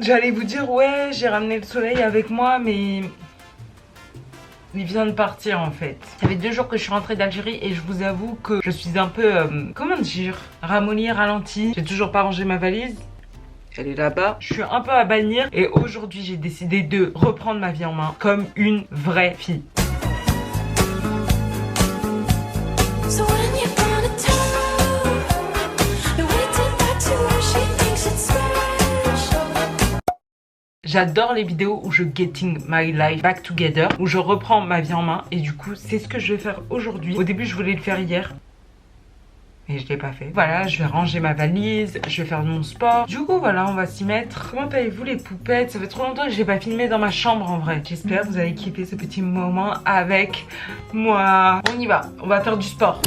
J'allais vous dire, ouais, j'ai ramené le soleil avec moi, mais il vient de partir en fait. Ça fait 2 jours que je suis rentrée d'Algérie et je vous avoue que je suis un peu, comment dire, ramollie, ralentie. J'ai toujours pas rangé ma valise. Elle est là-bas. Je suis un peu à bannir et aujourd'hui j'ai décidé de reprendre ma vie en main comme une vraie fille. J'adore les vidéos où je getting my life back together, où je reprends ma vie en main et du coup c'est ce que je vais faire aujourd'hui. Au début je voulais le faire hier et je l'ai pas fait. Voilà, je vais ranger ma valise, je vais faire mon sport. Du coup voilà, on va s'y mettre. Comment allez-vous les poupettes? Ça fait trop longtemps que je n'ai pas filmé dans ma chambre en vrai. J'espère que vous allez kiffer ce petit moment avec moi. On y va, on va faire du sport.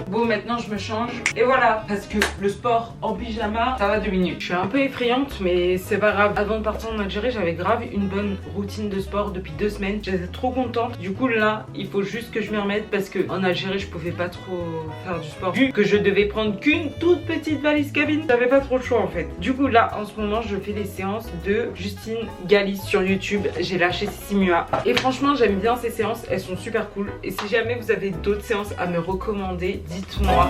Bon, maintenant je me change et voilà, parce que le sport en pyjama ça va 2 minutes. Je suis un peu effrayante mais c'est pas grave. Avant de partir en Algérie j'avais grave une bonne routine de sport depuis 2 semaines. J'étais trop contente. Du coup là il faut juste que je m'y remette parce que en Algérie je pouvais pas trop faire du sport vu que je devais prendre qu'une toute petite valise cabine. J'avais pas trop le choix en fait. Du coup là en ce moment je fais les séances de Justine Galis sur YouTube. J'ai lâché Simua et franchement j'aime bien ces séances, elles sont super cool. Et si jamais vous avez d'autres séances à me recommander, dites-moi.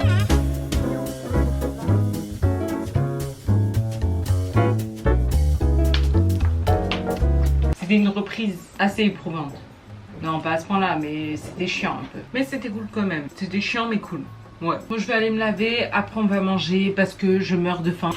C'était une reprise assez éprouvante. Non, pas à ce point-là, mais c'était chiant un peu. Mais c'était cool quand même. C'était chiant mais cool. Ouais. Moi, je vais aller me laver. Après, on va manger parce que je meurs de faim.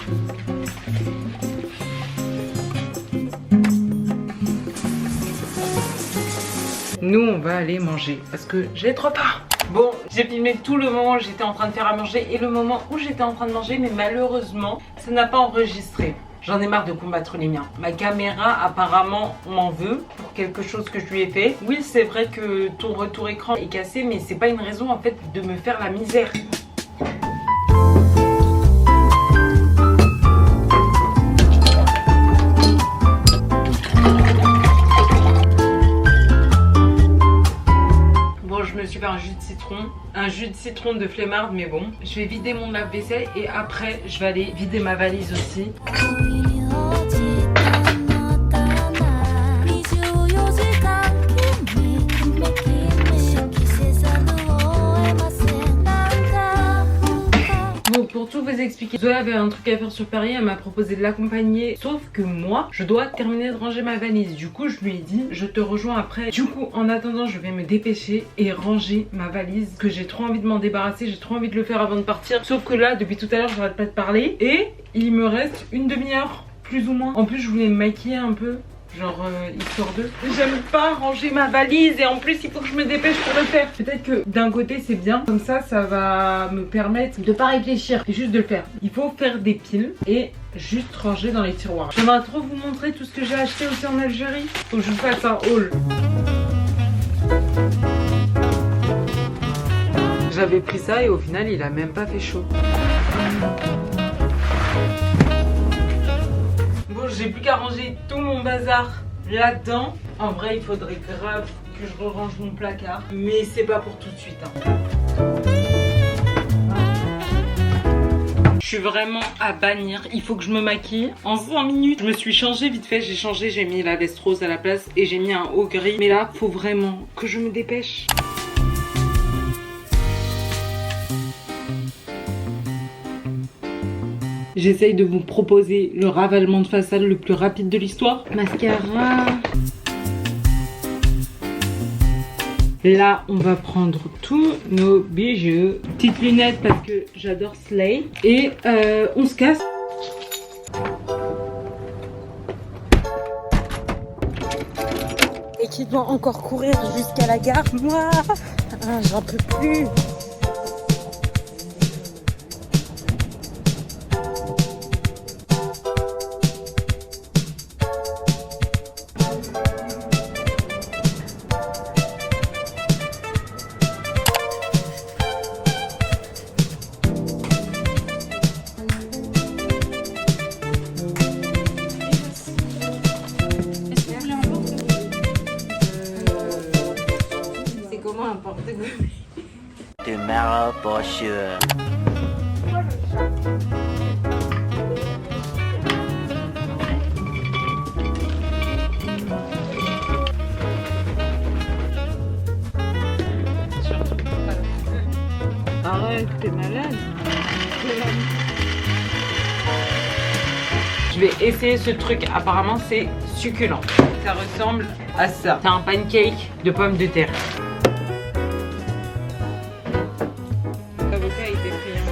Nous, on va aller manger parce que j'ai trop faim. Bon, j'ai filmé tout le moment où j'étais en train de faire à manger et le moment où j'étais en train de manger, mais malheureusement, ça n'a pas enregistré. J'en ai marre de combattre les miens. Ma caméra, apparemment, m'en veut pour quelque chose que je lui ai fait. Oui, c'est vrai que ton retour écran est cassé, mais c'est pas une raison en fait de me faire la misère. Je me suis fait un jus de citron de flemmard, mais bon. Je vais vider mon lave-vaisselle et après je vais aller vider ma valise aussi. Bon, pour tout vous expliquer, Zoé avait un truc à faire sur Paris, elle m'a proposé de l'accompagner, sauf que moi je dois terminer de ranger ma valise. Du coup je lui ai dit je te rejoins après. Du coup en attendant je vais me dépêcher et ranger ma valise, que j'ai trop envie de m'en débarrasser, j'ai trop envie de le faire avant de partir. Sauf que là depuis tout à l'heure j'arrête pas de parler et il me reste une demi-heure plus ou moins. En plus je voulais me maquiller un peu, genre histoire de... J'aime pas ranger ma valise et en plus il faut que je me dépêche pour le faire. Peut-être que d'un côté c'est bien, comme ça ça va me permettre de pas réfléchir et juste de le faire. Il faut faire des piles et juste ranger dans les tiroirs. J'aimerais trop vous montrer tout ce que j'ai acheté aussi en Algérie. Faut que je vous fasse un haul. J'avais pris ça et au final il a même pas fait chaud. J'ai plus qu'à ranger tout mon bazar là-dedans. En vrai, il faudrait grave que je re-range mon placard. Mais c'est pas pour tout de suite. Je suis vraiment à bannir. Il faut que je me maquille en 5 minutes. Je me suis changée vite fait. J'ai changé, j'ai mis la veste rose à la place et j'ai mis un haut gris. Mais là, faut vraiment que je me dépêche. J'essaye de vous proposer le ravalement de façade le plus rapide de l'histoire. Mascara. Là, on va prendre tous nos bijoux. Petites lunettes parce que j'adore Slay. Et on se casse. Et qui doit encore courir jusqu'à la gare. Moi, j'en peux plus. Tomorrow for sure. Je vais essayer ce truc. Apparemment, c'est succulent. Ça ressemble à ça. C'est un pancake de pommes de terre. L'avocat était friand.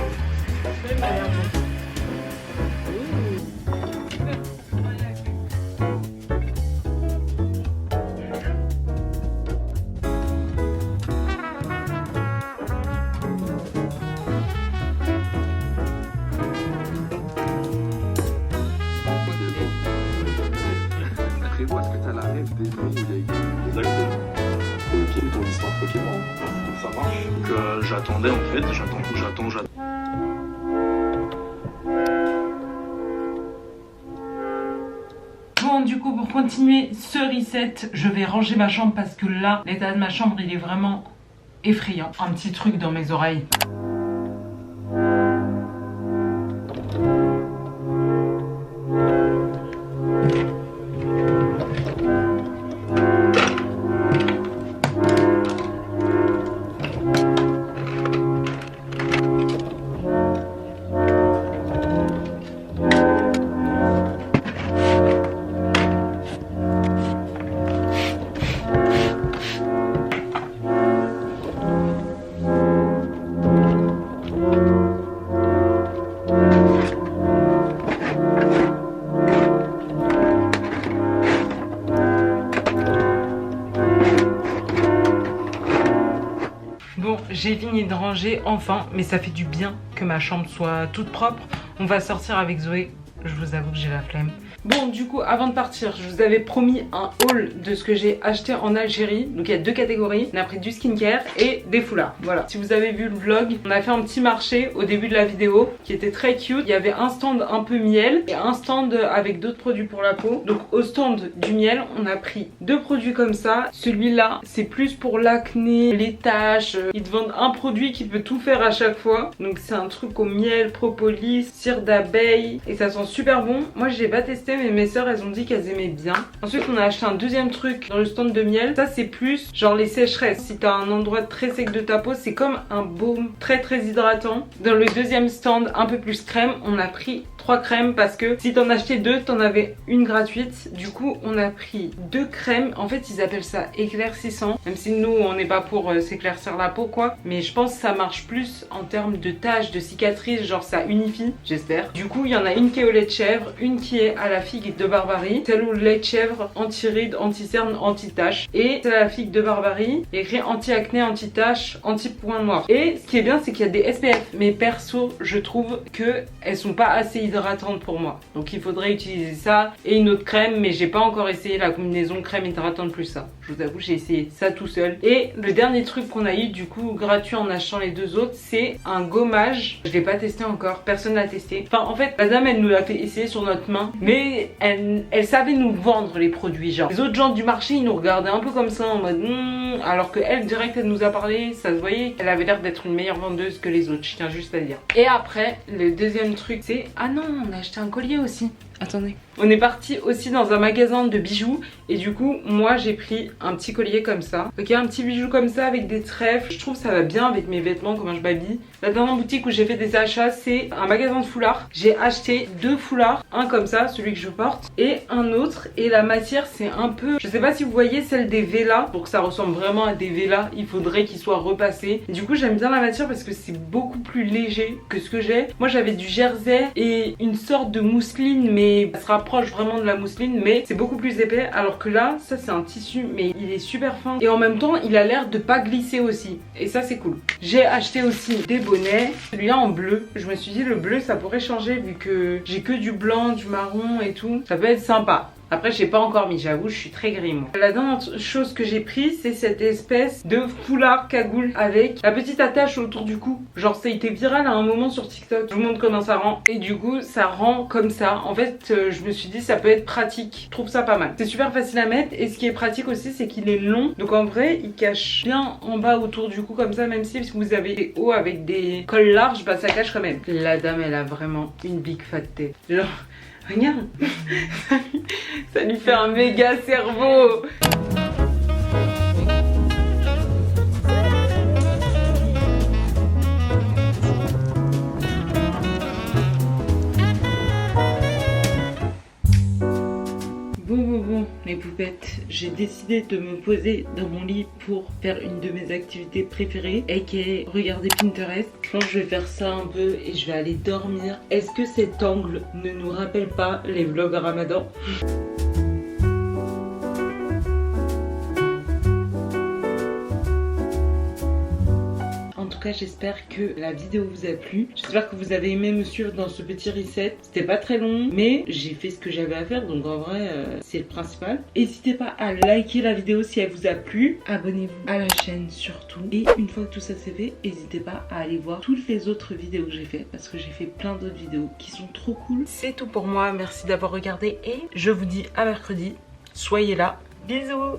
Est-ce que t'as la rêve des nuits où il y a écrit exactement ok, ton histoire Pokémon, donc ça marche. Donc j'attendais en fait, j'attends. Bon, du coup, pour continuer ce reset, je vais ranger ma chambre parce que là, l'état de ma chambre, il est vraiment effrayant. Un petit truc dans mes oreilles. J'ai fini de ranger enfin, mais ça fait du bien que ma chambre soit toute propre. On va sortir avec Zoé. Je vous avoue que j'ai la flemme. Bon, du coup, avant de partir, je vous avais promis un haul de ce que j'ai acheté en Algérie. Donc il y a deux catégories. On a pris du skincare et des foulards. Voilà. Si vous avez vu le vlog, on a fait un petit marché au début de la vidéo qui était très cute. Il y avait un stand un peu miel et un stand avec d'autres produits pour la peau. Donc au stand du miel, on a pris deux produits comme ça. Celui-là, c'est plus pour l'acné, les taches. Ils te vendent un produit qui peut tout faire à chaque fois. Donc c'est un truc au miel, propolis, cire d'abeille et ça sent super bon. Moi, je l'ai pas testé, mais mes soeurs elles ont dit qu'elles aimaient bien. Ensuite on a acheté un deuxième truc dans le stand de miel. Ça c'est plus genre les sécheresses. Si t'as un endroit très sec de ta peau, c'est comme un baume très hydratant. Dans le deuxième stand un peu plus crème, on a pris 3 crèmes parce que si t'en achetais 2, t'en avais une gratuite. Du coup on a pris 2 crèmes. En fait ils appellent ça éclaircissant. Même si nous on n'est pas pour s'éclaircir la peau quoi. Mais je pense que ça marche plus en termes de taches, de cicatrices. Genre ça unifie, j'espère. Du coup il y en a une qui est au lait de chèvre, une qui est à la figue de Barbarie, celle au lait de chèvre, anti-rides, anti-cerne, anti-tache. Et celle à la figue de Barbarie, écrit anti-acné, anti-tache, anti-point noir. Et ce qui est bien, c'est qu'il y a des SPF. Mais perso, je trouve que elles sont pas assez hydratantes pour moi. Donc il faudrait utiliser ça et une autre crème, mais j'ai pas encore essayé la combinaison crème hydratante plus ça. Je vous avoue, j'ai essayé ça tout seul. Et le dernier truc qu'on a eu du coup gratuit en achetant les deux autres, c'est un gommage. Je l'ai pas testé encore, personne l'a testé. Enfin en fait, la dame elle nous l'a fait essayer sur notre main, mais elle savait nous vendre les produits genre. Les autres gens du marché ils nous regardaient un peu comme ça en mode alors que elle direct elle nous a parlé, ça se voyait, elle avait l'air d'être une meilleure vendeuse que les autres, je tiens juste à dire. Et après le deuxième truc c'est, ah non on a acheté un collier aussi. Attendez. On est parti aussi dans un magasin de bijoux et du coup moi j'ai pris un petit collier comme ça. Ok, un petit bijou comme ça avec des trèfles. Je trouve ça va bien avec mes vêtements, comment je m'habille. La dernière boutique où j'ai fait des achats c'est un magasin de foulards. J'ai acheté 2 foulards, un comme ça, celui que je porte, et un autre. Et la matière c'est un peu, je sais pas si vous voyez celle des Vela. Pour que ça ressemble vraiment à des Vela, il faudrait qu'il soit repassé. Et du coup j'aime bien la matière parce que c'est beaucoup plus léger que ce que j'ai. Moi j'avais du jersey et une sorte de mousseline, mais ça se rapproche vraiment de la mousseline, mais c'est beaucoup plus épais. Alors que là, ça c'est un tissu, mais il est super fin. Et en même temps, il a l'air de pas glisser aussi. Et ça c'est cool. J'ai acheté aussi des bonnets. Celui-là en bleu. Je me suis dit le bleu ça pourrait changer vu que j'ai que du blanc, du marron et tout. Ça peut être sympa. Après j'ai pas encore mis, j'avoue je suis très gris moi. La dernière chose que j'ai pris c'est cette espèce de foulard cagoule avec la petite attache autour du cou. Genre ça a été viral à un moment sur TikTok. Je vous montre comment ça rend. Et du coup ça rend comme ça. En fait je me suis dit ça peut être pratique. Je trouve ça pas mal. C'est super facile à mettre et ce qui est pratique aussi c'est qu'il est long. Donc en vrai il cache bien en bas autour du cou comme ça. Même si vous avez des hauts avec des cols larges, bah ça cache quand même. La dame elle a vraiment une big fat tête. Genre... Regarde, ça lui fait un méga cerveau. mes poupettes, j'ai décidé de me poser dans mon lit pour faire une de mes activités préférées, aka regarder Pinterest. Je pense que je vais faire ça un peu et je vais aller dormir. Est-ce que cet angle ne nous rappelle pas les vlogs Ramadan? En tout cas, j'espère que la vidéo vous a plu. J'espère que vous avez aimé me suivre dans ce petit reset. C'était pas très long, mais j'ai fait ce que j'avais à faire. Donc en vrai, c'est le principal. N'hésitez pas à liker la vidéo si elle vous a plu. Abonnez-vous à la chaîne surtout. Et une fois que tout ça c'est fait, n'hésitez pas à aller voir toutes les autres vidéos que j'ai fait. Parce que j'ai fait plein d'autres vidéos qui sont trop cool. C'est tout pour moi. Merci d'avoir regardé. Et je vous dis à mercredi. Soyez là. Bisous!